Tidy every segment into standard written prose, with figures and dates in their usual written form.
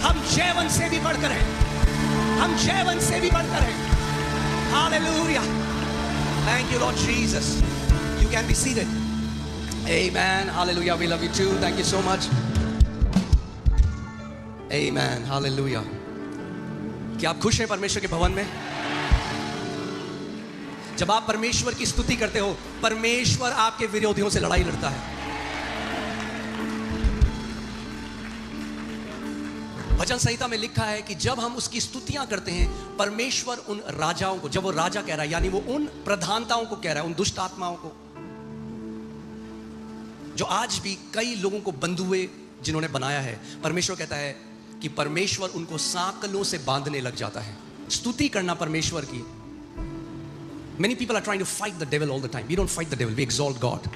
हम जयवंत से भी बढ़कर हैं, हम जयवंत से भी बढ़कर हैं। Hallelujah, thank you Lord Jesus. You can be seated. Amen. Hallelujah. We love you too. Thank you so much. Amen. Hallelujah. क्या आप खुश हैं परमेश्वर के भवन में? जब आप परमेश्वर की स्तुति करते हो, परमेश्वर आपके विरोधियों से लड़ाई लड़ता है। वचन संहिता में लिखा है कि जब हम उसकी स्तुतियां करते हैं, परमेश्वर उन राजाओं को, जब वो राजा कह रहा है यानी वो उन प्रधानताओं को कह रहा है, उन दुष्ट आत्माओं को जो आज भी कई लोगों को बंधुए जिन्होंने बनाया है, परमेश्वर कहता है कि परमेश्वर उनको सांकलों से बांधने लग जाता है। स्तुति करना परमेश्वर की। Many people are trying to fight the devil all the time. We don't fight the devil, we exalt God.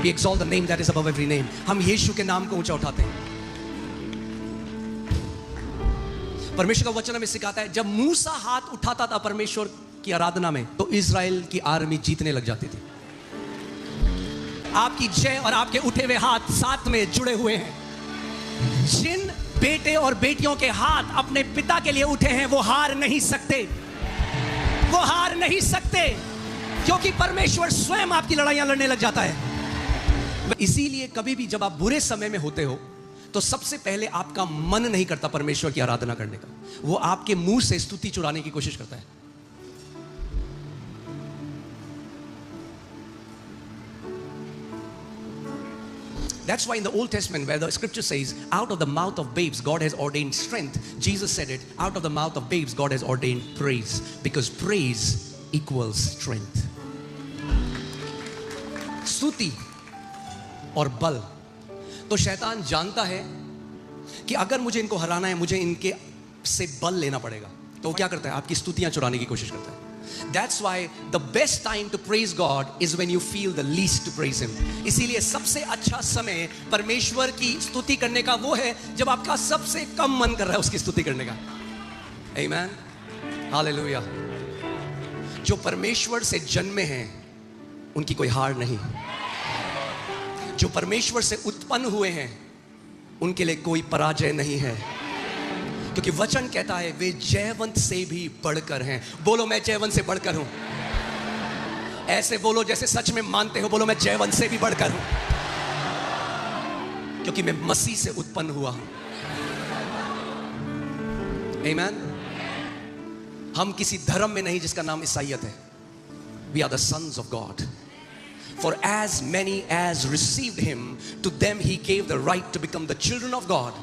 We exalt the name that is above every name. हम यीशु के नाम को ऊंचा उठाते हैं। परमेश्वर का वचन हमें सिखाता है, जब मूसा हाथ उठाता था परमेश्वर की आराधना में, तो इजराइल की आर्मी जीतने लग जाती थी। आपकी जय और आपके उठे हुए हाथ साथ में जुड़े हुए हैं। जिन बेटे और बेटियों के हाथ अपने पिता के लिए उठे हैं, वो हार नहीं सकते, वो हार नहीं सकते, क्योंकि परमेश्वर स्वयं आपकी लड़ाइयां लड़ने लग जाता है। इसीलिए कभी भी जब आप बुरे समय में होते हो, तो सबसे पहले आपका मन नहीं करता परमेश्वर की आराधना करने का, वो आपके मुंह से स्तुति चुराने की कोशिश करता है। That's why in the Old Testament, where the scripture says, out of the mouth of babes, God has ordained strength, Jesus said it, out of the mouth of babes, God has ordained praise, because praise equals strength. स्तुति और बल। तो शैतान जानता है कि अगर मुझे इनको हराना है, मुझे इनके से बल लेना पड़ेगा, तो वो क्या करता है? आपकी स्तुतियां चुराने की कोशिश करता है। That's why the best time to praise God is when you feel the least to praise Him. इसीलिए सबसे अच्छा समय परमेश्वर की स्तुति करने का वो है जब आपका सबसे कम मन कर रहा है उसकी स्तुति करने का। Amen. Hallelujah. जो परमेश्वर से जन्मे हैं उनकी कोई हार नहीं, जो परमेश्वर से उत्पन्न हुए हैं उनके लिए कोई पराजय नहीं है, क्योंकि वचन कहता है वे जयवंत से भी बढ़कर हैं। बोलो, मैं जयवंत से बढ़कर हूं। ऐसे बोलो जैसे सच में मानते हो, बोलो मैं जयवंत से भी बढ़कर हूं, क्योंकि मैं मसीह से उत्पन्न हुआ हूं। आमीन। हम किसी धर्म में नहीं जिसका नाम ईसाईयत है। We are the sons of God. For as many as received him, to them he gave the right to become the children of God,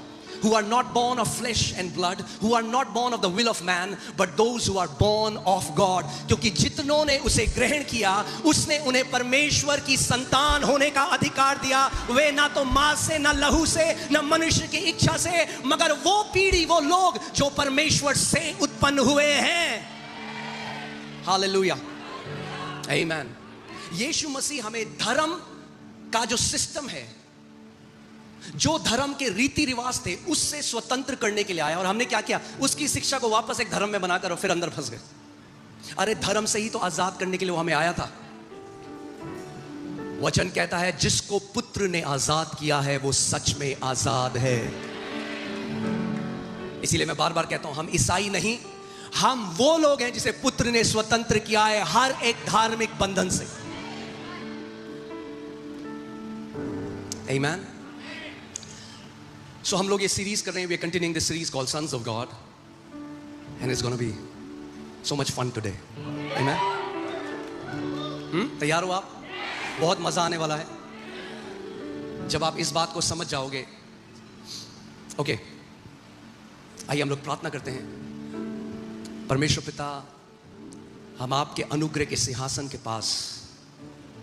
who are not born of flesh and blood, who are not born of the will of man, but those who are born of God. क्योंकि जितनों ने उसे ग्रहण किया, उसने उन्हें परमेश्वर की संतान होने का अधिकार दिया। वे ना तो मांस से, ना लहू से, ना मनुष्य की इच्छा से, मगर वो पीढ़ी, वो लोग जो परमेश्वर से उत्पन्न हुए हैं। हालेलुया, आमीन। यीशु मसीह हमें धर्म का जो सिस्टम है, जो धर्म के रीति रिवाज थे, उससे स्वतंत्र करने के लिए आया। और हमने क्या किया? उसकी शिक्षा को वापस एक धर्म में बनाकर और फिर अंदर फंस गए। अरे धर्म से ही तो आजाद करने के लिए वो हमें आया था। वचन कहता है जिसको पुत्र ने आजाद किया है वो सच में आजाद है। इसीलिए मैं बार बार कहता हूं, हम ईसाई नहीं, हम वो लोग हैं जिसे पुत्र ने स्वतंत्र किया है हर एक धार्मिक बंधन से। आमीन। So हम लोग ये सीरीज कर रहे हैं, we are continuing this series called Sons of God, and it's going to be so much fun today. Amen. तैयार हो आप? बहुत मजा आने वाला है जब आप इस बात को समझ जाओगे। ओके, आइए हम लोग प्रार्थना करते हैं। परमेश्वर पिता, हम आपके अनुग्रह के सिंहासन के पास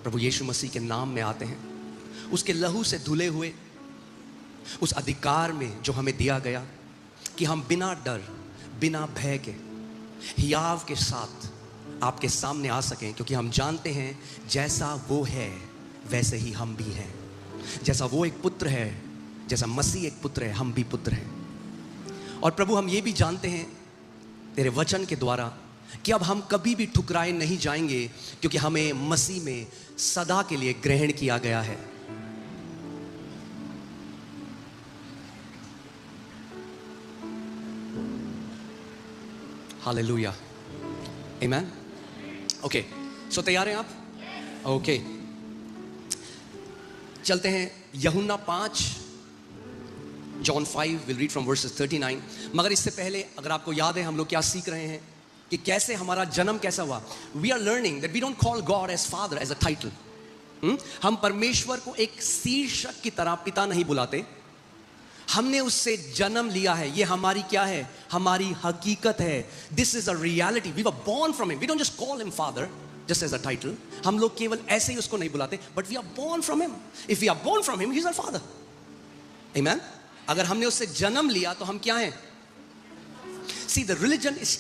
प्रभु यीशु मसीह के नाम में आते हैं, उसके लहू से धुले हुए उस अधिकार में जो हमें दिया गया कि हम बिना डर, बिना भय के, हियाव के साथ आपके सामने आ सकें, क्योंकि हम जानते हैं जैसा वो है वैसे ही हम भी हैं। जैसा वो एक पुत्र है, जैसा मसीह एक पुत्र है, हम भी पुत्र हैं। और प्रभु हम ये भी जानते हैं तेरे वचन के द्वारा कि अब हम कभी भी ठुकराए नहीं जाएंगे, क्योंकि हमें मसीह में सदा के लिए ग्रहण किया गया है। हालेलुया, आमेन। ओके, सो तैयार हैं आप? ओके, चलते हैं यूहन्ना 5, John 5, we'll read from verses 39. मगर इससे पहले अगर आपको याद है हम लोग क्या सीख रहे हैं कि कैसे हमारा जन्म कैसा हुआ. We are learning that we don't call God as Father as a title. हम परमेश्वर को एक शीर्षक की तरह पिता नहीं बुलाते. हमने उससे जन्म लिया है. ये हमारी क्या है? हमारी हकीकत है. This is a reality. We were born from him. We don't just call him Father just as a title. हम लोग केवल ऐसे ही उसको नहीं बुलाते, but we are born from him. If we are born from him, he is our Father. Amen. अगर हमने उससे जन्म लिया तो हम क्या हैं? See, the religion is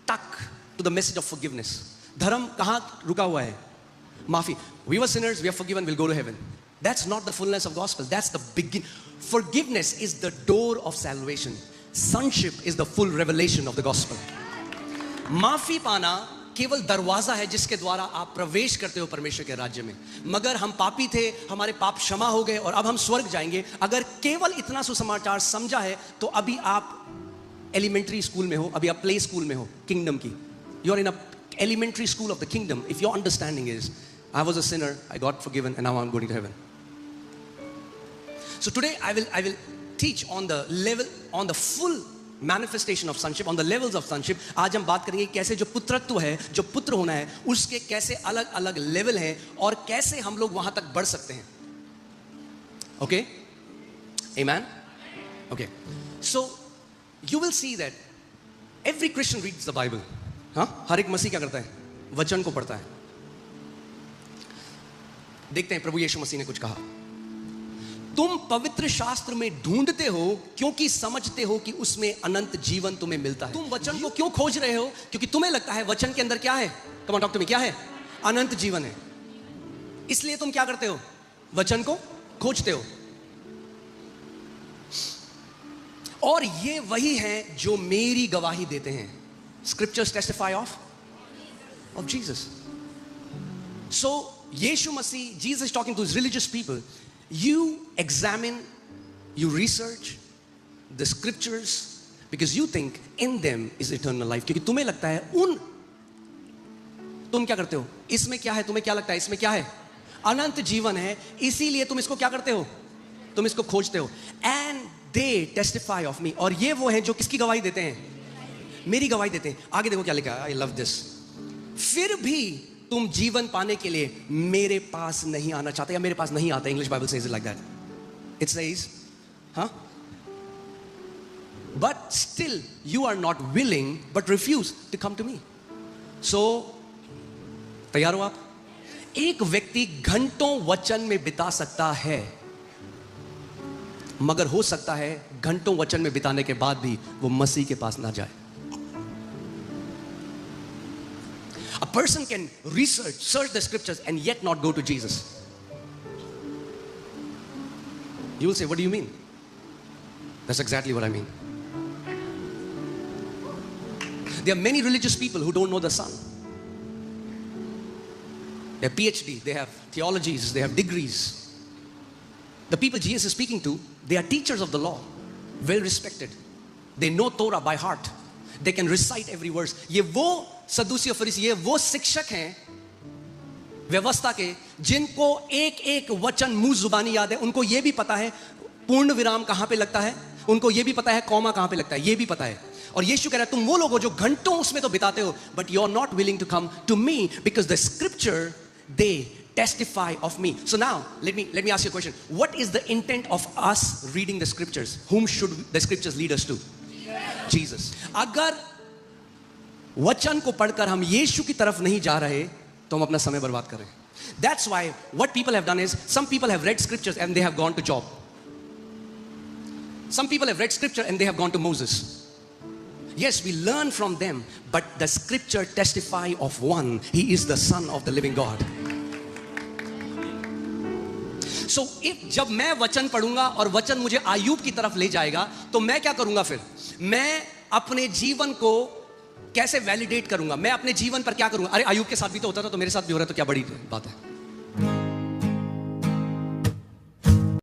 stuck to the message of forgiveness. धर्म कहाँ रुका हुआ है? माफी. We were sinners, we are forgiven, we'll go to heaven. That's not the fullness of gospel. That's the begin. Forgiveness is the door of salvation. Sonship is the full revelation of the gospel. माफी पाना केवल दरवाजा है जिसके द्वारा आप प्रवेश करते हो परमेश्वर के राज्य में. मगर हम पापी थे, हमारे पाप क्षमा हो गए और अब हम स्वर्ग जाएंगे. अगर केवल इतना सुसमाचार समझा है तो अभी आप एलिमेंट्री स्कूल में हो, अभी आप प्ले स्कूल में हो किंगडम की. You are in a elementary school of the kingdom. If your understanding is I was a sinner, I got forgiven, and now I'm going to heaven. So today I will teach on the level, on the full manifestation of sonship, on the levels of sonship. आज हम बात करेंगे कैसे जो पुत्रत्व है, जो पुत्र होना है, उसके कैसे अलग अलग लेवल हैं और कैसे हम लोग वहां तक बढ़ सकते हैं. Okay? Amen? Okay. So you will see that every Christian reads the Bible. हाँ? हर एक मसीह क्या करता है? वचन को पढ़ता है. देखते हैं प्रभु यीशु मसीह ने कुछ कहा. तुम पवित्र शास्त्र में ढूंढते हो क्योंकि समझते हो कि उसमें अनंत जीवन तुम्हें मिलता है. तुम वचन को क्यों खोज रहे हो? क्योंकि तुम्हें लगता है वचन के अंदर क्या है? Come on talk to me. क्या है? अनंत जीवन है. इसलिए तुम क्या करते हो? वचन को खोजते हो. और ये वही है जो मेरी गवाही देते हैं. Scriptures testify of Jesus. So Yeshu Masih, Jesus is talking to his religious people. You examine, you research the scriptures because you think in them is eternal life. क्योंकि तुम्हें लगता है तुम क्या करते हो? इसमें क्या है? तुम्हें क्या लगता है इसमें क्या है? अनंत जीवन है. इसीलिए तुम इसको क्या करते हो? तुम इसको खोजते हो. And they testify of me. और ये वो हैं जो किसकी गवाही देते हैं? मेरी गवाही देते हैं. आगे देखो क्या लिखा है. I love this. फिर भी तुम जीवन पाने के लिए मेरे पास नहीं आना चाहते या मेरे पास नहीं आते. English Bible says it like that. It says but still you are not willing but refuse to come to me. So तैयार हो आप? एक व्यक्ति घंटों वचन में बिता सकता है, मगर हो सकता है घंटों वचन में बिताने के बाद भी वो मसीह के पास ना जाए. A person can search the scriptures and yet not go to Jesus. You will say, what do you mean? That's exactly what I mean. There are many religious people who don't know the Son. They have PhD, they have theologies, they have degrees. The people Jesus is speaking to, they are teachers of the law, well respected. They know Torah by heart. They can recite every verse. ये वो सदूसी और फरीसी, ये वो शिक्षक हैं व्यवस्था के जिनको एक एक वचन मुंह जुबानी याद है. उनको ये भी पता है पूर्ण विराम कहां पे लगता है, उनको ये भी पता है कॉमा कहां पे लगता है, ये भी पता है. और यीशु कह रहा है तुम वो लोग हो जो घंटों उसमें तो बिताते हो, but you are not willing to come to me because the scripture they testify of me. So now let me ask you a question. What is the intent of us reading the scriptures? Whom should the scriptures lead us to? Jesus. अगर वचन को पढ़कर हम यीशु की तरफ नहीं जा रहे तो हम अपना समय बर्बाद कर रहे हैं. That's why what people have done is some people have read scriptures and they have gone to Job. Some people have read scripture and they have gone to Moses. Yes, we learn from them, but the scripture testify of one. He is the Son of the living God. So if जब मैं वचन पढ़ूंगा और वचन मुझे आयूब की तरफ ले जाएगा तो मैं क्या करूंगा? फिर मैं अपने जीवन को कैसे वैलिडेट करूंगा? मैं अपने जीवन पर क्या करूंगा? अरे आयूब के साथ भी तो होता था, तो मेरे साथ भी हो रहा है, तो क्या बड़ी बात है.